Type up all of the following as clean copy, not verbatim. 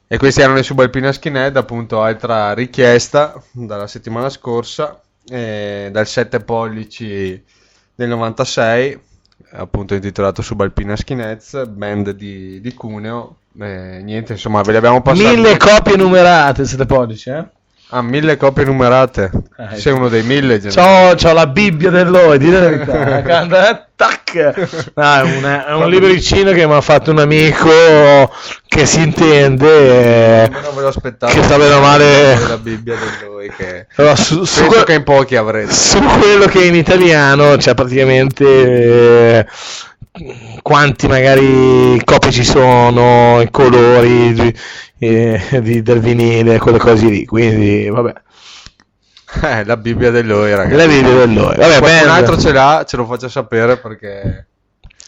E questi erano i Subalpina Skinhead, appunto altra richiesta dalla settimana scorsa, dal 7 pollici del 96, appunto intitolato Subalpina Skinheads, band di Cuneo. Niente, insomma, ve li abbiamo passati. 1000 copie numerate, 7 pollici, eh? Ah, 1000 copie numerate. Sei uno dei 1000. C'ho la Bibbia dell'Oi, dite la verità. Tac! No, è un libricino che mi ha fatto un amico che si intende, non ve lo aspettavo, che sta bene o male la Bibbia dell'Oi, che allora, penso che in pochi avrete. Su quello che in italiano c'è praticamente quanti magari copie ci sono, i colori del vinile, quelle cose lì, quindi vabbè. La Bibbia dell'Oi, ragazzi. La Bibbia dell'Oi. Vabbè, qualcun altro ce l'ha, ce lo faccia sapere, perché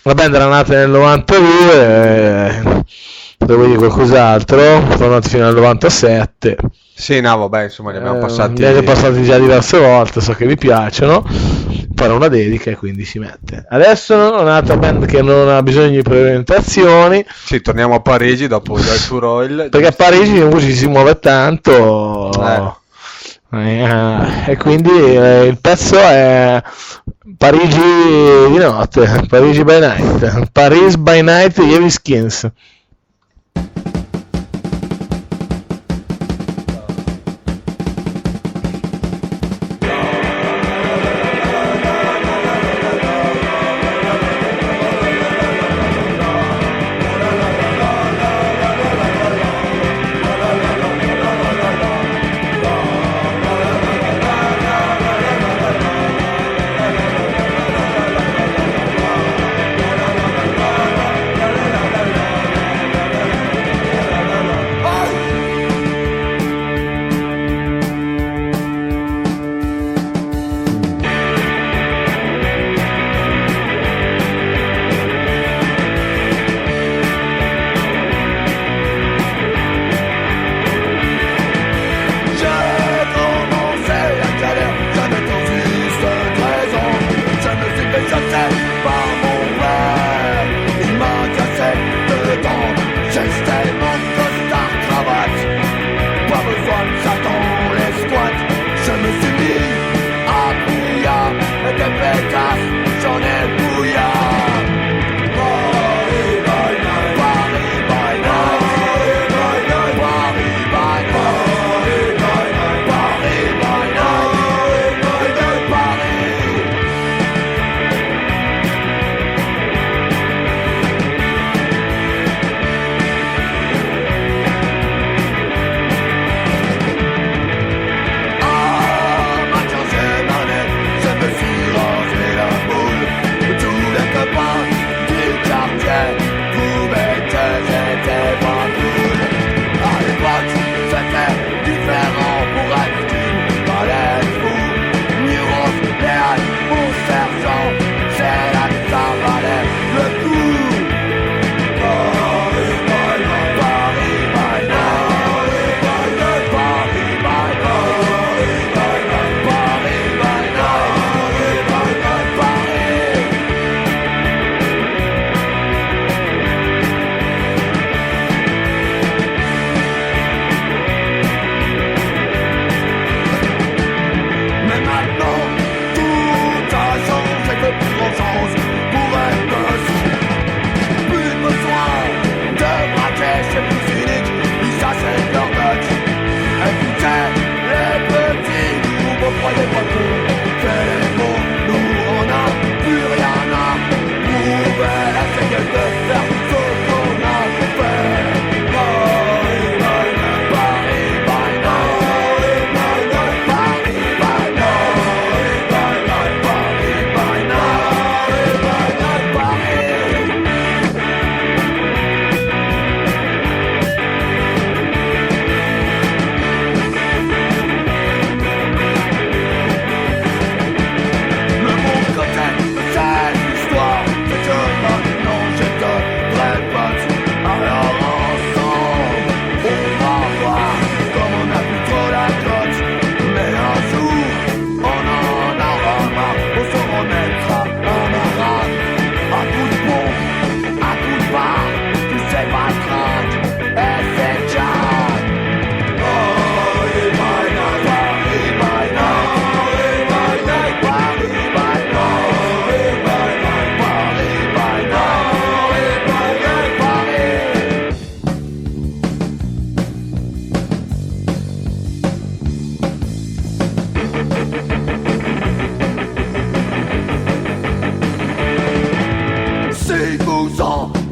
la band era nata nel 92, potevo dire qualcos'altro, sono nati fino al 97. Sì, no, vabbè, insomma, li abbiamo passati. Li avete passati già diverse volte, so che vi piacciono. Farò una dedica e quindi si mette. Adesso è un'altra band che non ha bisogno di presentazioni. Sì, torniamo a Parigi dopo il Tour Oil. Perché a Parigi non si muove tanto. E quindi il pezzo è Parigi di notte, Parigi by night, Paris by night, Heavy Skins.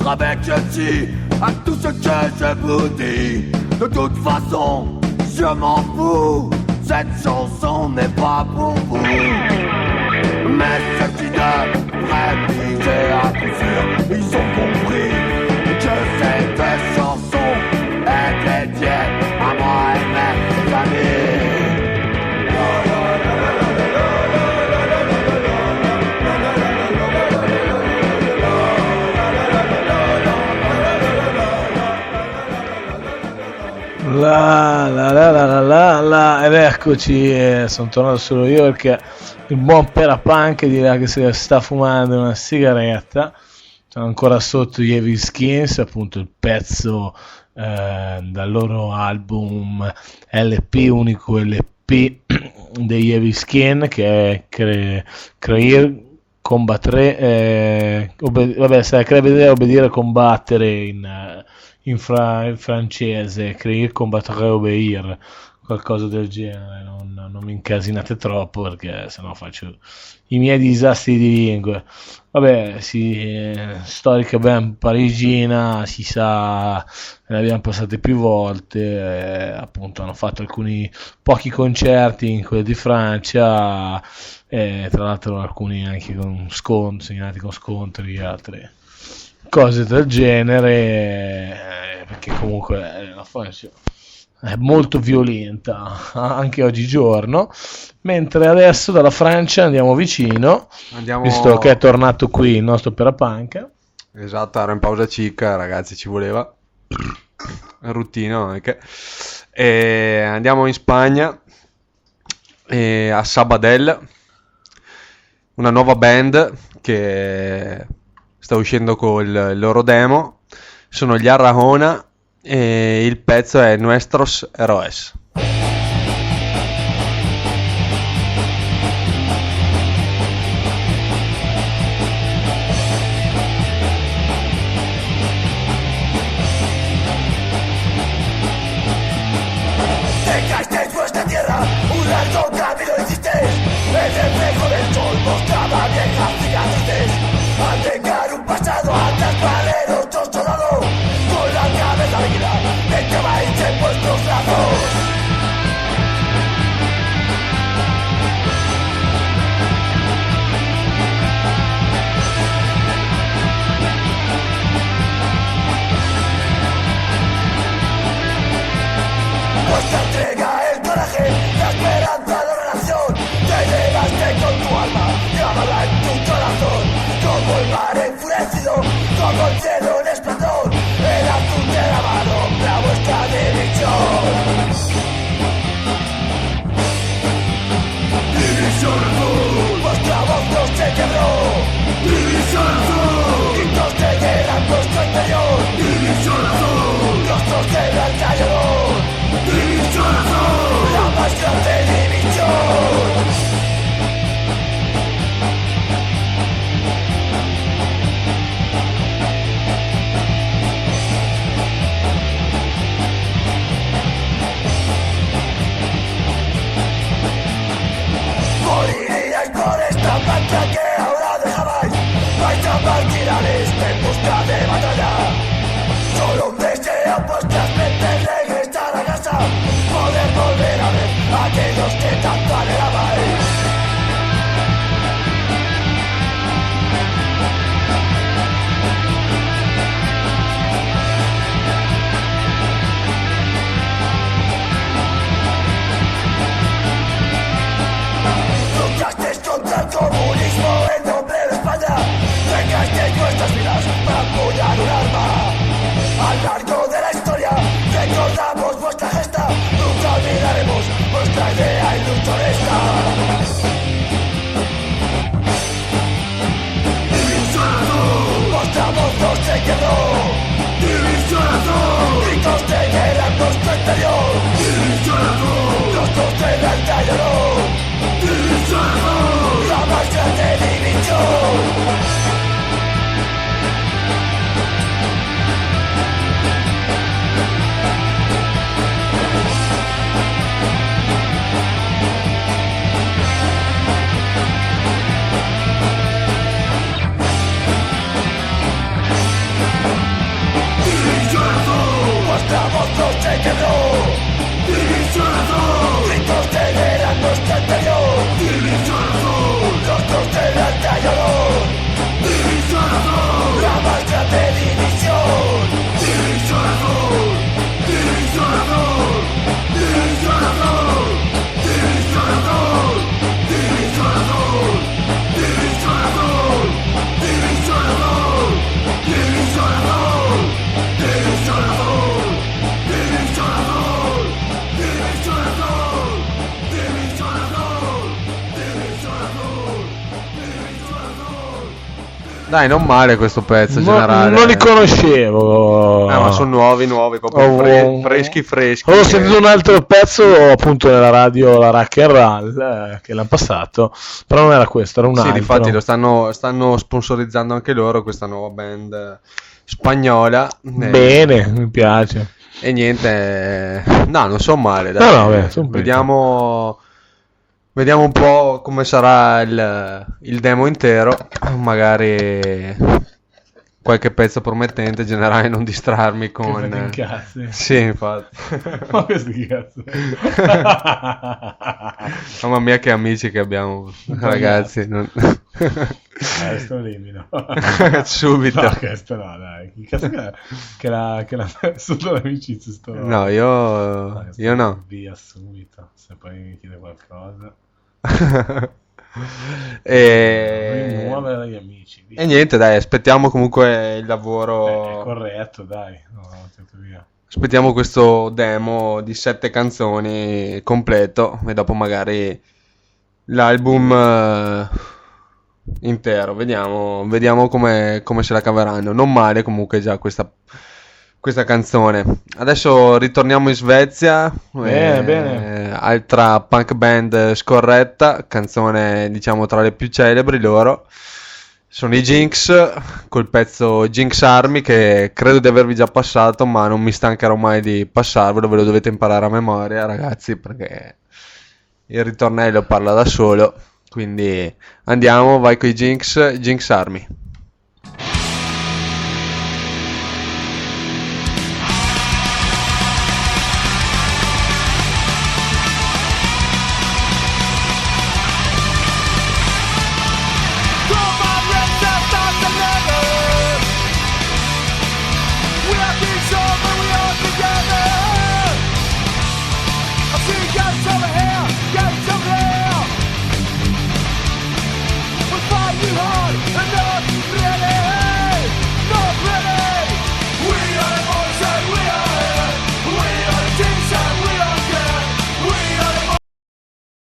avec ceci à tout ce que je vous dis. De toute façon, je m'en fous. Cette chanson n'est pas pour vous. Mais ceux qui devraient piger à coup sûr, ils ont compris que cette chanson est dédiée à moi et mes amis. Ed eccoci, sono tornato solo io perché il buon Perapunk dirà che si sta fumando una sigaretta. Sono ancora sotto gli Evil Skins, appunto il pezzo dal loro album LP, unico LP degli Evil Skin, che è Creer, combattere, sarebbe obbedire, combattere in francese, Creer, combattere, obéir, qualcosa del genere. Non mi incasinate troppo perché sennò faccio i miei disastri di lingue. Vabbè, storica ben parigina, si sa, ne abbiamo passate più volte, appunto hanno fatto alcuni pochi concerti in quella di Francia, tra l'altro alcuni anche con scontri, segnati con scontri e altre cose del genere, perché comunque la Francia è molto violenta anche oggigiorno. Mentre adesso dalla Francia andiamo vicino, visto che è tornato qui il nostro Perapunk. Esatto, ero in pausa cicca, ragazzi, ci voleva ruttino anche. E andiamo in Spagna, a Sabadell, una nuova band che sta uscendo con il loro demo. Sono gli Arrahona e il pezzo è Nuestros Héroes. Dejasteis vuestra tierra, un largo camino hicisteis. El reflejo del sol mostraba viejas cicatrices. Al negar un pasado antes valeros torturado, con la cabeza erguida, entrabais en vuestros brazos. Vuestra entrega, el coraje, la esperanza, la relación. Te llevaste con tu alma, llámala en tu corazón. Como el mar enfurecido, como el cielo en esplendor. El azul de la mano, la vuestra división. División azul, vuestra voz no se quebró. División azul, gritos de guerra en vuestro interior. División azul, rostros de blanca y olor. División azul, la más grande división. Dai, non male questo pezzo generale. Non li conoscevo. Ma sono nuovi, proprio freschi. Ho sentito un altro pezzo appunto nella radio, la Rock and Roll, che l'hanno passato, però non era questo, era un altro. Sì, infatti lo stanno sponsorizzando anche loro, questa nuova band spagnola. Bene, mi piace. E niente, no, non so male. Dai. Vediamo un po' come sarà il demo intero. Magari qualche pezzo promettente, generale, non distrarmi con... Sì, infatti. Ma questi cazzo. Mamma mia, che amici che abbiamo, ragazzi. Sto elimino. Subito. No, questo no, dai. Chi cazzo che l'ha sotto l'amicizia sto... No, io no. Via subito, se poi mi chiede qualcosa. Rimuovere gli amici. E niente, dai, aspettiamo comunque il lavoro. È corretto, dai. No, via. Aspettiamo questo demo di 7 canzoni completo e dopo magari l'album intero. Vediamo come se la caveranno. Non male comunque già questa canzone. Adesso ritorniamo in Svezia. Bene. Altra punk band scorretta, canzone diciamo tra le più celebri loro. Sono i Jinx col pezzo Jinx Army, che credo di avervi già passato, ma non mi stancherò mai di passarvelo, ve lo dovete imparare a memoria, ragazzi, perché il ritornello parla da solo. Quindi andiamo, vai con i Jinx Army.